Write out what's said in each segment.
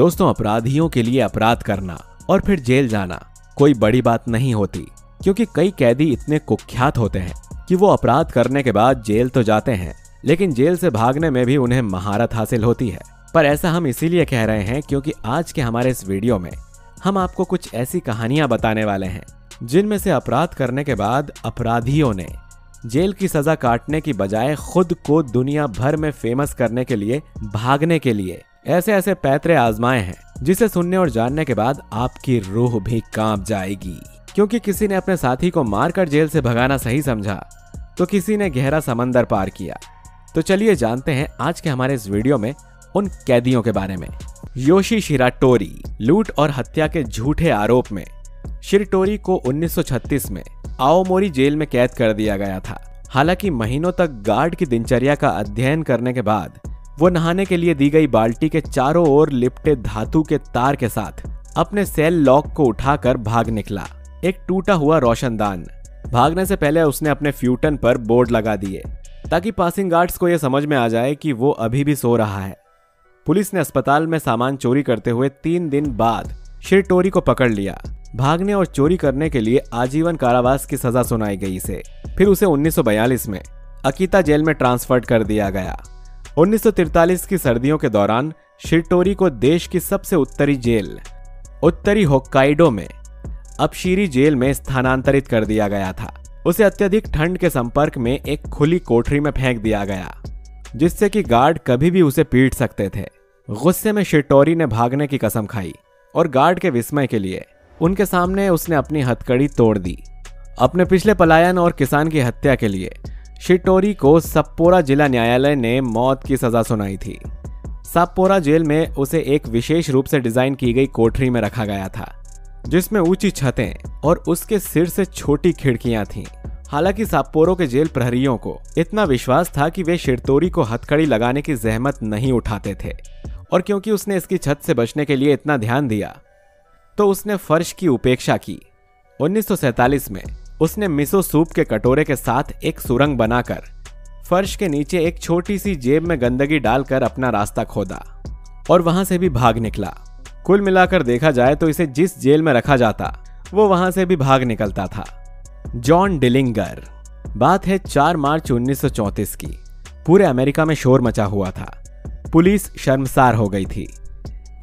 दोस्तों, अपराधियों के लिए अपराध करना और फिर जेल जाना कोई बड़ी बात नहीं होती, क्योंकि कई कैदी इतने कुख्यात होते हैं कि वो अपराध करने के बाद जेल तो जाते हैं, लेकिन जेल से भागने में भी उन्हें महारत हासिल होती है। पर ऐसा हम इसीलिए कह रहे हैं क्योंकि आज के हमारे इस वीडियो में हम आपको कुछ ऐसी कहानियां बताने वाले हैं जिनमें से अपराध करने के बाद अपराधियों ने जेल की सजा काटने की बजाय खुद को दुनिया भर में फेमस करने के लिए, भागने के लिए ऐसे ऐसे पैतरे आजमाए हैं जिसे सुनने और जानने के बाद आपकी रूह भी कांप जाएगी। क्योंकि किसी ने अपने साथी को मारकर जेल से भगाना सही समझा तो किसी ने गहरा समंदर पार किया। तो चलिए जानते हैं आज के हमारे इस वीडियो में उन कैदियों के बारे में। योशी शिराटोरी लूट और हत्या के झूठे आरोप में शिराटोरी को 1936 में आओमोरी जेल में कैद कर दिया गया था। हालांकि महीनों तक गार्ड की दिनचर्या का अध्ययन करने के बाद वो नहाने के लिए दी गई बाल्टी के चारों ओर लिपटे धातु के तार के साथ अपने सेल लॉक को उठाकर भाग निकला। एक टूटा हुआ रोशनदान। भागने से पहले उसने अपने फ्यूटन पर बोर्ड लगा दिए ताकि पासिंग गार्ड्स को यह समझ में आ जाए कि वो अभी भी सो रहा है। पुलिस ने अस्पताल में सामान चोरी करते हुए 3 दिन बाद शिराटोरी को पकड़ लिया। भागने और चोरी करने के लिए आजीवन कारावास की सजा सुनाई गई इसे। फिर उसे 1942 में अकीता जेल में ट्रांसफर कर दिया गया। 1943 की सर्दियों के दौरान शिराटोरी को देश की सबसे उत्तरी जेल उत्तरी होक्काइडो में अबशीरी जेल में स्थानांतरित कर दिया गया था। उसे अत्यधिक ठंड के संपर्क में एक खुली कोठरी में फेंक दिया गया जिससे कि गार्ड कभी भी उसे पीट सकते थे। गुस्से में शिराटोरी ने भागने की कसम खाई और गार्ड के विस्मय के लिए उनके सामने उसने अपनी हथकड़ी तोड़ दी। अपने पिछले पलायन और किसान की हत्या के लिए शिराटोरी को सप्पोरा जिला न्यायालय ने मौत की सजा सुनाई थी। सप्पोरा जेल में उसे एक विशेष रूप से डिजाइन की गई कोठरी में रखा गया था जिसमें ऊंची छतें और उसके सिर से छोटी खिड़कियां थीं। हालांकि सप्पोरो के जेल प्रहरियों को इतना विश्वास था कि वे शिराटोरी को हथकड़ी लगाने की जहमत नहीं उठाते थे, और क्योंकि उसने इसकी छत से बचने के लिए इतना ध्यान दिया तो उसने फर्श की उपेक्षा की। 1947 में उसने मिसो सूप के कटोरे के साथ एक सुरंग बनाकर फर्श के नीचे एक छोटी सी जेब में गंदगी डालकर अपना रास्ता खोदा और वहां से भी भाग निकला। कुल मिलाकर देखा जाए तो इसे जिस जेल में रखा जाता वो वहां से भी भाग निकलता था। जॉन डिलिंगर। बात है 4 मार्च 1934 की। पूरे अमेरिका में शोर मचा हुआ था। पुलिस शर्मसार हो गई थी।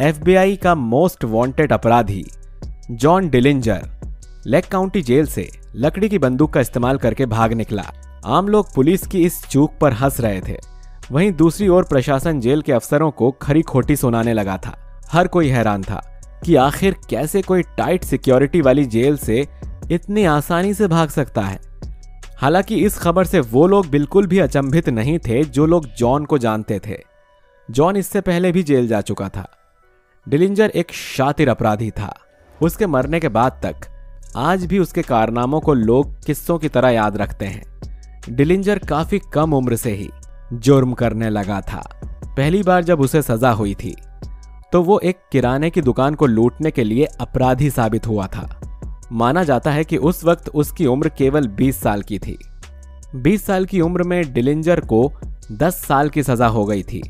FBI का मोस्ट वांटेड अपराधी जॉन डिलिंगर लेक काउंटी जेल से लकड़ी की बंदूक का इस्तेमाल करके भाग निकला। आम लोग पुलिस की इस चूक पर हंस रहे थे। वहीं दूसरी ओर प्रशासन जेल के अफसरों को खरी खोटी सुनाने लगा था। हर कोई हैरान था कि आखिर कैसे कोई टाइट सिक्योरिटी वाली जेल से इतनी आसानी से भाग सकता है। हालांकि इस खबर से वो लोग बिल्कुल भी अचंभित नहीं थे जो लोग जॉन को जानते थे। जॉन इससे पहले भी जेल जा चुका था। डिलिंगर एक शातिर अपराधी था। उसके मरने के बाद तक आज भी उसके कारनामों को लोग किस्सों की तरह याद रखते हैं। डिलिंगर काफी कम उम्र से ही जुर्म करने लगा था। पहली बार जब उसे सजा हुई थी तो वो एक किराने की दुकान को लूटने के लिए अपराधी साबित हुआ था। माना जाता है कि उस वक्त उसकी उम्र केवल 20 साल की थी। 20 साल की उम्र में डिलिंगर को 10 साल की सजा हो गई थी।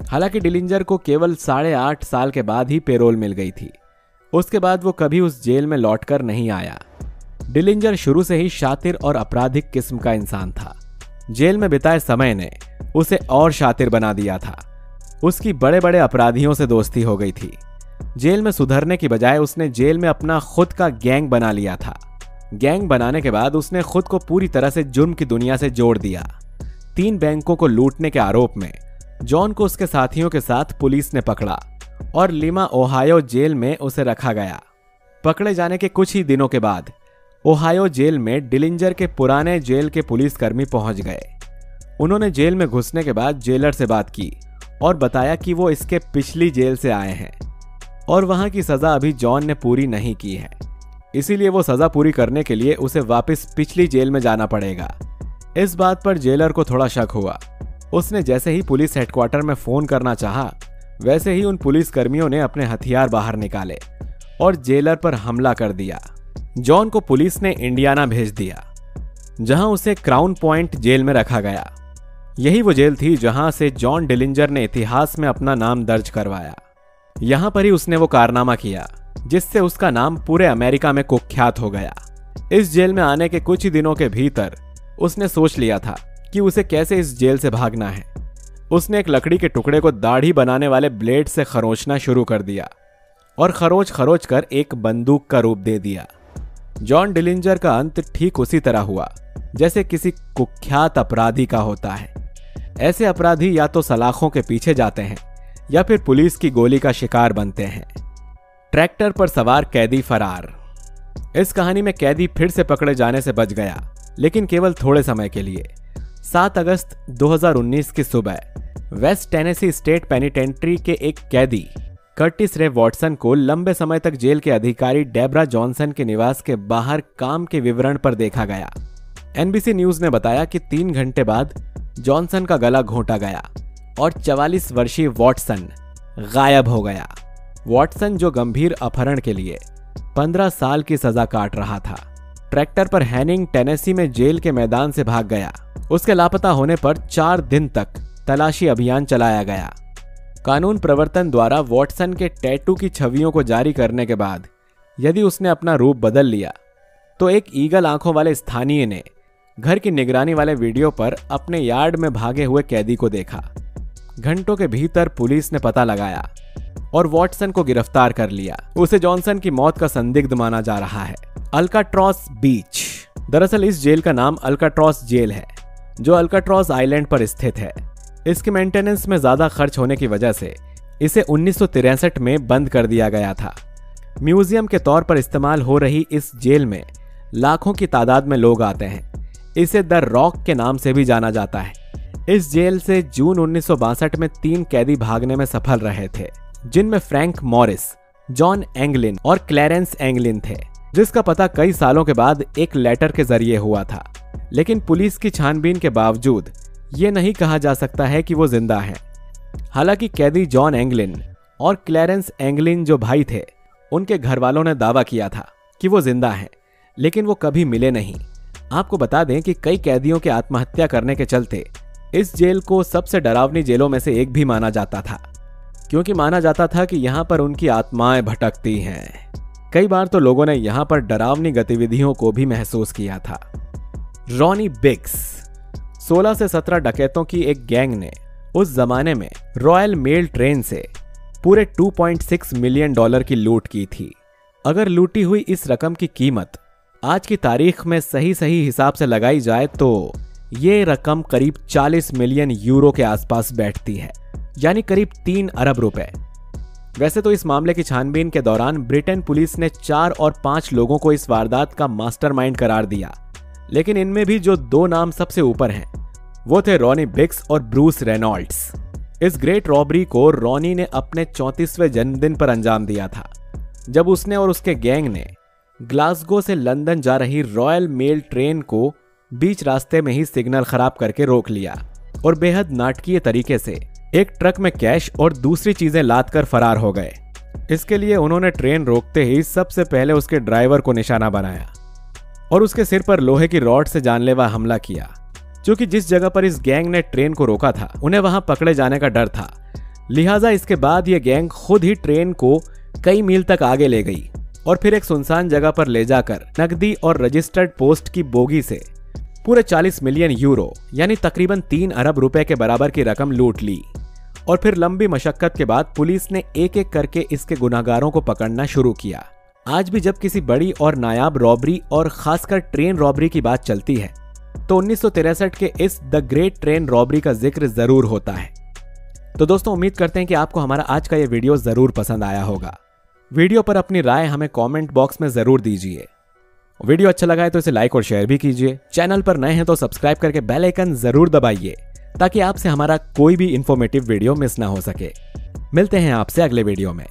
हालांकि डिलिंगर को केवल 8.5 साल के बाद ही पेरोल मिल गई थी। उसके बाद वो कभी उस जेल में लौटकर नहीं आया। डिलिंगर शुरू से ही शातिर और आपराधिक किस्म का इंसान था। जेल में बिताए समय ने उसे और शातिर बना दिया था। उसकी बड़े बड़े अपराधियों से दोस्ती हो गई थी। जेल में सुधरने की बजाय उसने जेल में अपना खुद का गैंग बना लिया था। गैंग बनाने के बाद उसने खुद को पूरी तरह से जुर्म की दुनिया से जोड़ दिया। 3 बैंकों को लूटने के आरोप में जॉन को उसके साथियों के साथ पुलिस ने पकड़ा और लिमा ओहायो जेल में उसे रखा गया। पकड़े जाने के कुछ ही दिनों के बाद ओहायो जेल में डिलिंगर के पुराने जेल के पुलिसकर्मी पहुंच गए। उन्होंने जेल में घुसने के बाद जेलर से बात की और बताया कि वो इसके पिछली जेल से आए हैं और वहां की सजा अभी जॉन ने पूरी नहीं की है, इसीलिए वो सजा पूरी करने के लिए उसे वापस पिछली जेल में जाना पड़ेगा। इस बात पर जेलर को थोड़ा शक हुआ। उसने जैसे ही पुलिस हेडक्वार्टर में फोन करना चाहा, वैसे ही उन पुलिस कर्मियों ने अपने हथियार बाहर निकाले और जेलर पर हमला कर दिया। जॉन को पुलिस ने इंडियाना भेज दिया, जहां उसे क्राउन पॉइंट जेल में रखा गया। यही वो जेल थी जहां से जॉन डिलिंगर ने इतिहास में अपना नाम दर्ज करवाया। यहाँ पर ही उसने वो कारनामा किया जिससे उसका नाम पूरे अमेरिका में कुख्यात हो गया। इस जेल में आने के कुछ ही दिनों के भीतर उसने सोच लिया था कि उसे कैसे इस जेल से भागना है। उसने एक लकड़ी के टुकड़े को दाढ़ी बनाने वाले ब्लेड से खरोचना शुरू कर दिया और खरोच खरोच कर एक बंदूक का रूप दे दिया। जॉन डिलिंजर का अंत ठीक उसी तरह हुआ जैसे किसी कुख्यात अपराधी का होता है। ऐसे अपराधी या तो सलाखों के पीछे जाते हैं या फिर पुलिस की गोली का शिकार बनते हैं। ट्रैक्टर पर सवार कैदी फरार। इस कहानी में कैदी फिर से पकड़े जाने से बच गया, लेकिन केवल थोड़े समय के लिए। 7 अगस्त 2019 की सुबह वेस्ट टेनेसी स्टेट पेनिटेंट्री के एक कैदी कर्टिस रे वॉटसन को लंबे समय तक जेल के अधिकारी डेब्रा जॉनसन के निवास के बाहर काम के विवरण पर देखा गया। एनबीसी न्यूज ने बताया कि 3 घंटे बाद जॉनसन का गला घोंटा गया और 44 वर्षीय वॉटसन गायब हो गया। वॉटसन जो गंभीर अपहरण के लिए 15 साल की सजा काट रहा था, ट्रैक्टर पर हैनिंग टेनेसी में जेल के मैदान से भाग गया। उसके लापता होने पर 4 दिन तक तलाशी अभियान चलाया गया। कानून प्रवर्तन द्वारा वॉटसन के टैटू की छवियों को जारी करने के बाद यदि उसने अपना रूप बदल लिया तो एक ईगल आंखों वाले स्थानीय ने घर की निगरानी वाले वीडियो पर अपने यार्ड में भागे हुए कैदी को देखा। घंटों के भीतर पुलिस ने पता लगाया और वॉटसन को गिरफ्तार कर लिया। उसे जॉनसन की मौत का संदिग्ध माना जा रहा है। अल्काट्रॉस बीच। दरअसल इस जेल का नाम अल्काट्रॉस जेल है, जो अल्काट्रॉस आइलैंड पर स्थित है। इसके मेंटेनेंस में ज्यादा खर्च होने की वजह से इसे 1963 में बंद कर दिया गया था। म्यूजियम के तौर पर इस्तेमाल हो रही इस जेल में लाखों की तादाद में लोग आते हैं। इसे द रॉक के नाम से भी जाना जाता है। इस जेल से जून 1962 में 3 कैदी भागने में सफल रहे थे, जिनमें फ्रैंक मॉरिस, जॉन एंगलिन और क्लैरेंस एंगलिन थे, जिसका पता कई सालों के बाद एक लेटर के जरिए हुआ था। लेकिन पुलिस की छानबीन के बावजूद ये नहीं कहा जा सकता है कि वो जिंदा हैं। हालांकि कैदी जॉन एंगलिन और क्लैरेंस एंगलिन जो भाई थे, उनके घर वालों ने दावा किया था कि वो जिंदा हैं, लेकिन वो कभी मिले नहीं। आपको बता दें कि कई कैदियों के आत्महत्या करने के चलते इस जेल को सबसे डरावनी जेलों में से एक भी माना जाता था, क्योंकि माना जाता था कि यहाँ पर उनकी आत्माएं भटकती हैं। कई बार तो लोगों ने यहाँ पर डरावनी गतिविधियों को भी महसूस किया था। रॉनी बिग्स। 16 से 17 डकैतों की एक गैंग ने उस जमाने में रॉयल मेल ट्रेन से पूरे $2.6 मिलियन की लूट की थी। अगर लूटी हुई इस रकम की कीमत आज की तारीख में सही हिसाब से लगाई जाए तो ये रकम करीब 40 मिलियन यूरो के आसपास बैठती है, यानी करीब 3 अरब रुपए। वैसे तो इस मामले की छानबीन के दौरान ब्रिटेन पुलिस ने 4 और 5 लोगों को इस वारदात का मास्टरमाइंड करार दिया, लेकिन इनमें भी जो 2 नाम सबसे ऊपर हैं वो थे रॉनी बिग्स और ब्रूस रेनॉल्ड्स। इस ग्रेट रॉबरी को रॉनी ने अपने 34वें जन्मदिन पर अंजाम दिया था, जब उसने और उसके गैंग ने ग्लासगो से लंदन जा रही रॉयल मेल ट्रेन को बीच रास्ते में ही सिग्नल खराब करके रोक लिया और बेहद नाटकीय तरीके से एक ट्रक में कैश और दूसरी चीजें लाद कर फरार हो गए। इसके लिए उन्होंने ट्रेन रोकते ही सबसे पहले उसके ड्राइवर को निशाना बनाया और उसके सिर पर लोहे की रॉड से जानलेवा हमला किया। क्योंकि जिस जगह पर इस गैंग ने ट्रेन को रोका था, उन्हें वहां पकड़े जाने का डर था, लिहाजा इसके बाद यह गैंग खुद ही ट्रेन को कई मील तक आगे ले गई और फिर एक सुनसान जगह पर ले जाकर नकदी और रजिस्टर्ड पोस्ट की बोगी से पूरे 40 मिलियन यूरो यानी तकरीबन 3 अरब रुपए के बराबर की रकम लूट ली। और फिर लंबी मशक्कत के बाद पुलिस ने एक एक करके इसके गुनाहगारों को पकड़ना शुरू किया। आज भी जब किसी बड़ी और नायाब रॉबरी और खासकर ट्रेन रॉबरी की बात चलती है तो 1963 के इस द ग्रेट ट्रेन रॉबरी का जिक्र जरूर होता है। तो दोस्तों, उम्मीद करते हैं कि आपको हमारा आज का ये वीडियो जरूर पसंद आया होगा। वीडियो पर अपनी राय हमें कमेंट बॉक्स में जरूर दीजिए। वीडियो अच्छा लगा है तो इसे लाइक और शेयर भी कीजिए। चैनल पर नए हैं तो सब्सक्राइब करके बेल आइकन जरूर दबाइए ताकि आपसे हमारा कोई भी इंफॉर्मेटिव वीडियो मिस ना हो सके। मिलते हैं आपसे अगले वीडियो में।